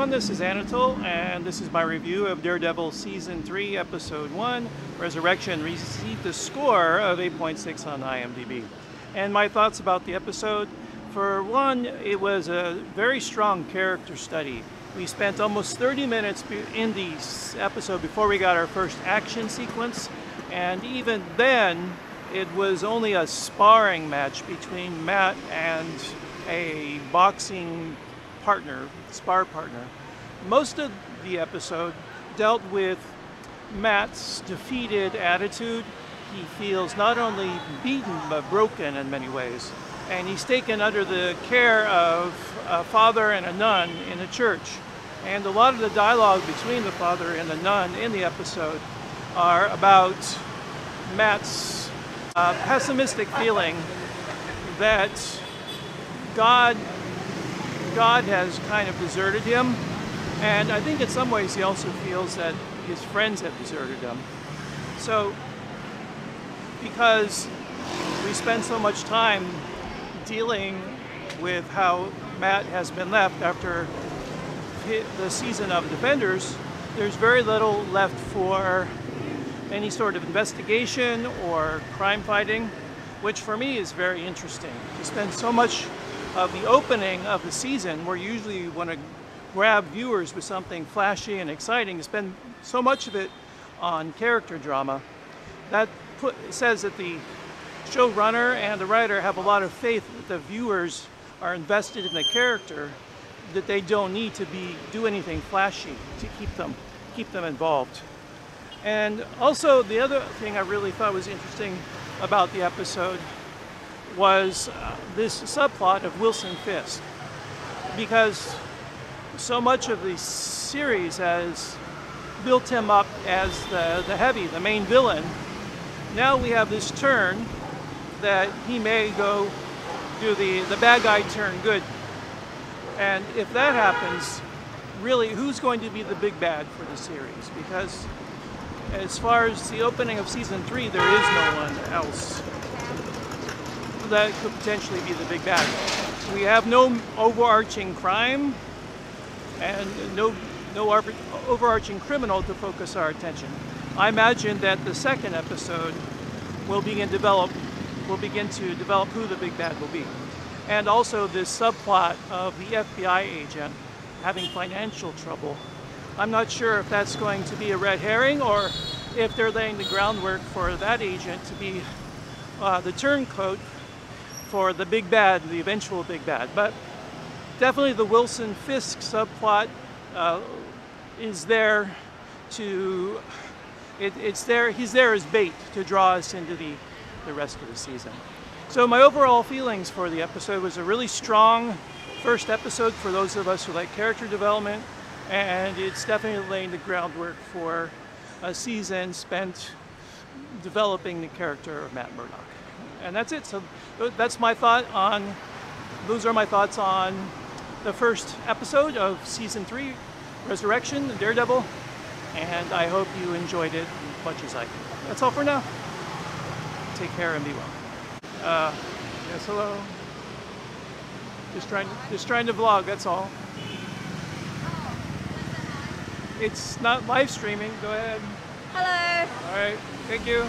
everyone, this is Anatole, and this is my review of Daredevil Season 3, Episode 1, Resurrection. Received a score of 8.6 on IMDb. And my thoughts about the episode: for one, it was a very strong character study. We spent almost 30 minutes in the episode before we got our first action sequence, and even then, it was only a sparring match between Matt and a boxing spar partner. Most of the episode dealt with Matt's defeated attitude. He feels not only beaten but broken in many ways, and he's taken under the care of a father and a nun in a church. And a lot of the dialogue between the father and the nun in the episode are about Matt's pessimistic feeling that God has kind of deserted him, and I think in some ways he also feels that his friends have deserted him. So, because we spend so much time dealing with how Matt has been left after the season of Defenders, there's very little left for any sort of investigation or crime fighting, which for me is very interesting. To spend so much of the opening of the season, where usually you want to grab viewers with something flashy and exciting, to spend so much of it on character drama, that says that the showrunner and the writer have a lot of faith that the viewers are invested in the character, that they don't need to do anything flashy to keep them involved. And also, the other thing I really thought was interesting about the episode was this subplot of Wilson Fisk, because so much of the series has built him up as the main villain. Now we have this turn that he may go do the bad guy turn good. And if that happens, really, who's going to be the big bad for the series? Because as far as the opening of Season 3, there is no one else that could potentially be the big bad. We have no overarching crime and no overarching criminal to focus our attention. I imagine that the second episode will begin to develop who the big bad will be. And also this subplot of the FBI agent having financial trouble. I'm not sure if that's going to be a red herring or if they're laying the groundwork for that agent to be the turncoat for the big bad, the eventual big bad. But definitely the Wilson Fisk subplot is there to, he's there as bait to draw us into the rest of the season. So my overall feelings for the episode was a really strong first episode for those of us who like character development, and it's definitely laying the groundwork for a season spent developing the character of Matt Murdock. And that's it. So those are my thoughts on the first episode of Season 3, Resurrection, Daredevil, and I hope you enjoyed it as much as I did. That's all for now. Take care and be well. Yes, hello. Just trying to vlog, that's all. It's not live streaming, go ahead. Hello. All right, thank you.